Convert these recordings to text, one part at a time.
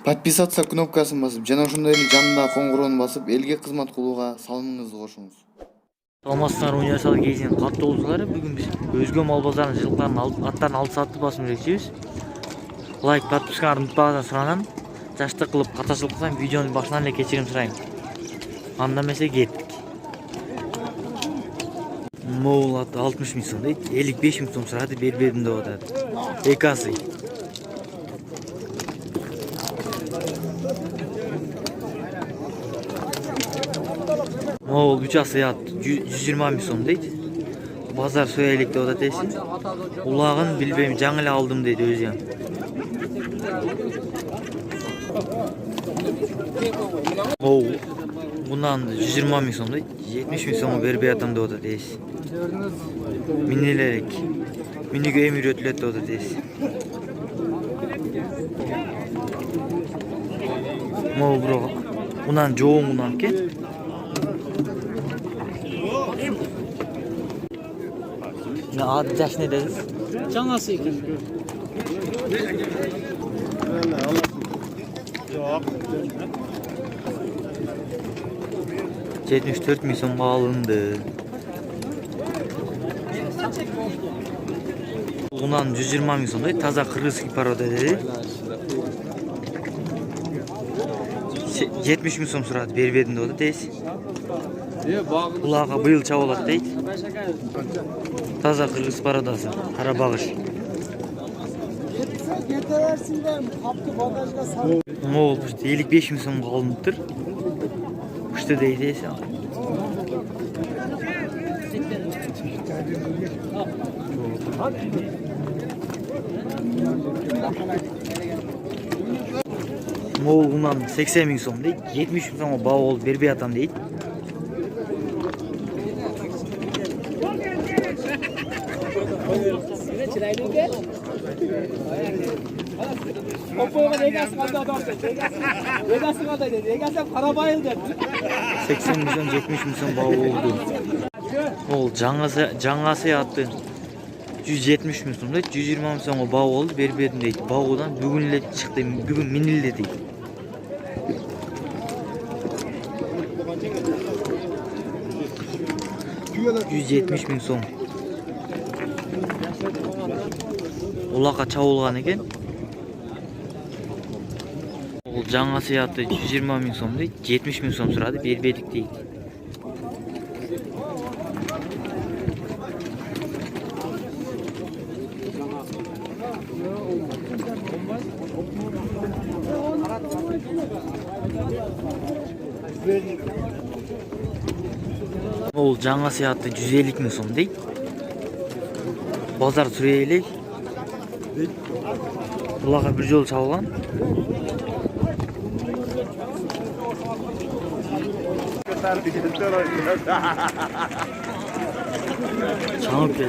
Подписаться кнопкасын басып, жана ошондой эле жанындагы коңгуроону басып, элге кызмат кылууга салымыңызды кошуңуз. Саламатсыздар, универсал кезинин каттоолучулары. Бүгүн биз өзгө мал базарынын жылкыларын аттарын алып сатты басып жүрөбүз. Лайк, подписканы унутпаган суранам. Жаштык кылып катачылык кылсам, видеонун башынан эле кечирим сурайм. Анда эмесе кеттик. Могул аты 60 миң сом дейт. 55 миң сом сурады, бербедим деп атат. Экасы. Могул 3 асы ат 120 миң сом дейт. Базар сөйлек деп атат эсин. Улагын билбейм, жаңы эле алдым дейт өзү. Могул bundan 120 миң сом дейт. 70 миң сомго бербей атам деп атат эси. Минелерек. Миниге эми үйрөтүлөт деп атат эси. Могул бирок bundan жоңунан экен. Adı yaş ne dediniz? Canası ekan. Yok. 74 ming so'mga alındı. Bundan 120 ming so'm deydi. Taza qirg'izskiy poroda dedi. 70 ming so'm so'radi, berbedim dedi tez. Ularga bıyıl çavolat deydi. Taza kırgız paradası, kara bağış. Moğol puştu, 55 ming so'mga alınıptır. Puştu deydi esi. Moğol bundan 80 ming so'm deydi. 70 ming so'mga bağ oldu, berbey atam deydi. Opo'ga Vegas'ın adı adam dedi. Vegas'ın adı dedi. Vegas'ın Karabayıl dedi. 80 milyon 70 milyon bağ oldu. Ol жаңасы аты 170 milyon so'm deydi. 120 milyon so'mga bağ oldu, berbedim deydi. Bağdan бүгүн эле чыкты, бүгүн минилди deydi. 170 ming so'm. Ularga çabılgan eкен. Ол жаңасы аты 120 ming so'm deydi. 70 ming so'm surады, бербедик deydi. Ол жаңасы аты 150 ming so'm deydi. Bozor suraylik. Ularga bir жол чабылган. Çağıp gel.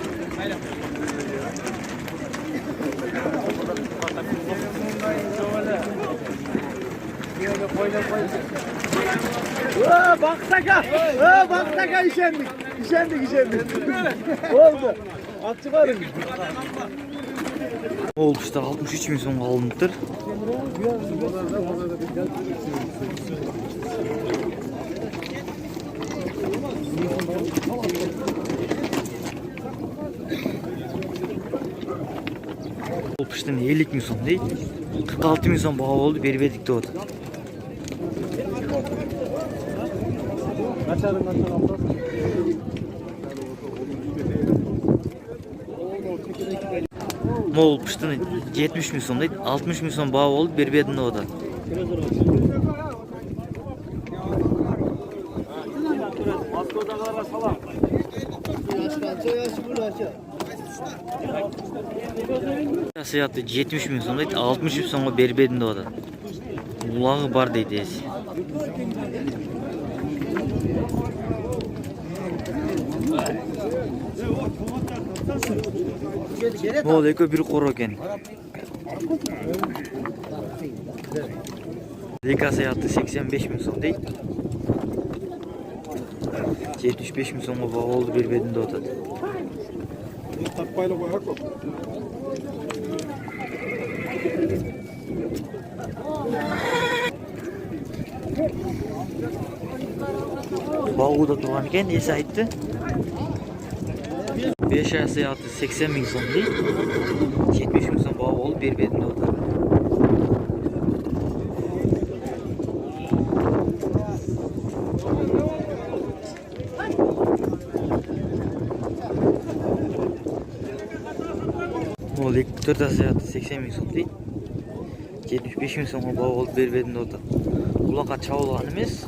Baksaka. Baksaka işendik. Oldu. At çıkarın. Ол пушта 63 ming so'mga alınıptır. Ол пуштан 50 ming so'm deydi. 46 ming so'm bağ oldu, berbedik deydi. Moğol pıştını 70 ming so'm deydi. 60 ming so'm bağ oldu, berbedim deydi. Siyatı 70 ming so'm deydi. 60 ming so'mga berbedim deydi. Ulagı bar deydi esi. Moğol eko bir koro eken. Dekası yattı 85 ming so'm deydi. 75 ming so'mga bağ oldu, berbedim deydi. Takpayla koyak o. Bağuda turgan eкен, esi айтты. 5 ай сыяты 80 000 сом дейт. 70 000 сом бау болуп бербедим деп атат. Ол 4 ай сыяты 80 000 сом дейт. 75 000 сомго бау болуп бербедим деп атат. Булакка чабылган эмес.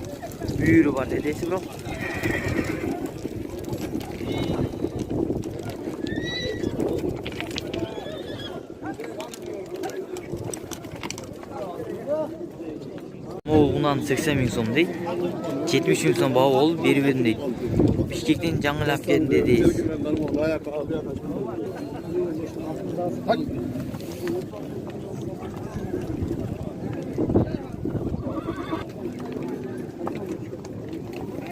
Бүйүрү бар дедеси бирок. Ол унан 80 000 сом дейт. 70 000 сом бау болуп бербедим дейт. Бишкектен жаңылап келдим дедеси.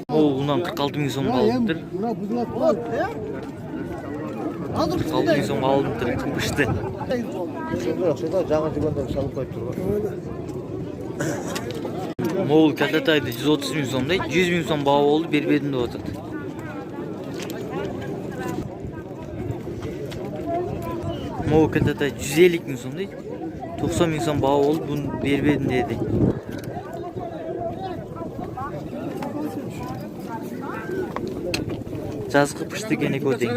Ол унан 46 000 сомго алыптыр. 46 000 сомго алыптыр, кыпышты. жаңа жүргөндө салып коюп турган. Моğol Kaltatay'da 130 000 сом дейт. 100 000 сом бау болду, бербедим деп атат. Моğol Kaltatay 150 000 сом дейт. 90 000 сом бау болду, буну бербедим деди. Жаз кыпышты экен экөө тең.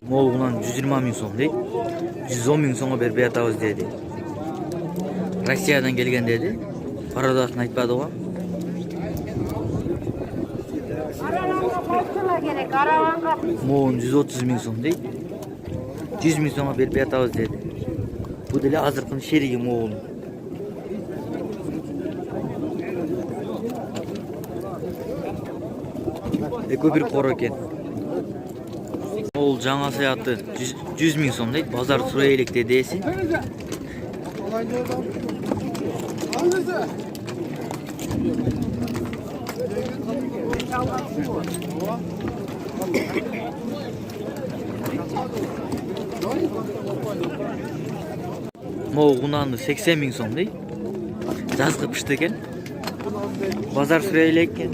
Моğol'dan 120 000 сом дейт. 110 000 сомго бербей атабыз деди. Россиядан келген деди. Парадасын айтпады го. Моğol'un 130 000 сом дейт. 100 000 сомго бербей атабыз деди. Бу деле азыркын шериги Моğol'ун. Экөө бир кор экен. Ол жаңа сыяты 100 000 сом дейт. Базар сурай элек дедеси. Моğol унанды 80 000 сом дейт. Жаз кыпышты экен. Базар сурай элек экен.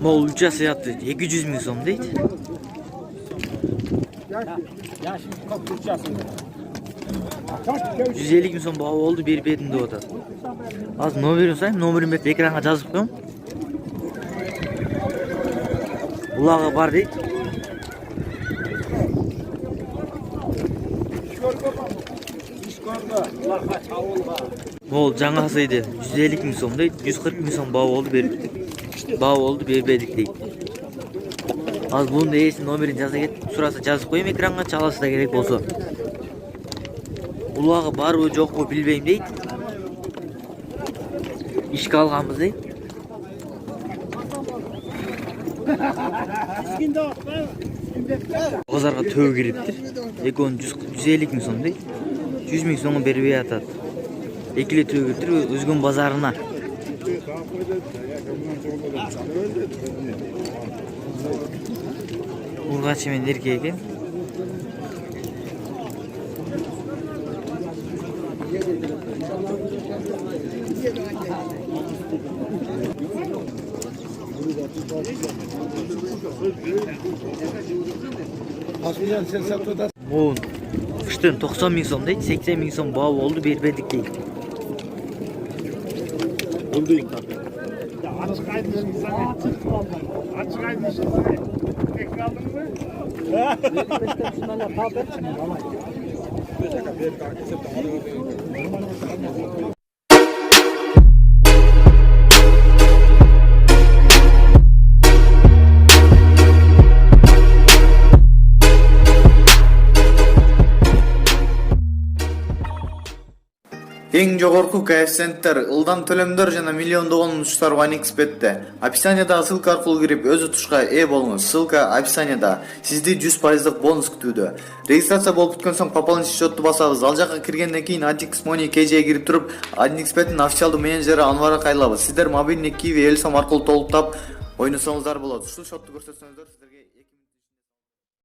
Moğol 3 sıyatı 200 000 сом дейт. Ya şimdi kapatacağız. 150 000 сом бау болду, бербедим деп атат. Азыр номерин сайын, номерин берип экранга жазып коем. Улага бар дейт. Moğol жаңа сыйды 150 000 сом дейт. 140 000 сом бау болду, бербедик дейт. Азыр бунун ээси номерин жаза кет, сураса жазып коем экранга, чаласы да керек болсо. Улагы барбы жокпу билбейм дейт. Ишке алганбыз дейт. Базарга төө кириптир. Экөөнүн 150 000 сом дейт. 100 000 сомго бербей атат. Экиле төө кириптир өзгөн базарына. Ургачы менен эркек экен. Moğol kıştın 90 000 сом дейт. 80 000 сом бау болду, бербедик дейт. Эң жогорку коэффициенттер, ылдам төлөмдөр жана миллиондогон учуштар OneXBet'те. Описаниядагы ссылка аркылуу кирип өз утушка ээ болуңуз. Ссылка описанияда. Сизди 100% бонус күтүүдө. Регистрация болуп бүткөн соң пополнить счетту басабыз. Ал жака киргенден кийин Atix Money KJ'ге кирип туруп, OneXBet'ин официалдуу менеджери Анварга кайрылабыз. Сиздер мобильный Kiwi Элсом аркылуу толуктап ойносоңуздар болот. Ушул счетту көрсөтсөңүздөр сиздерге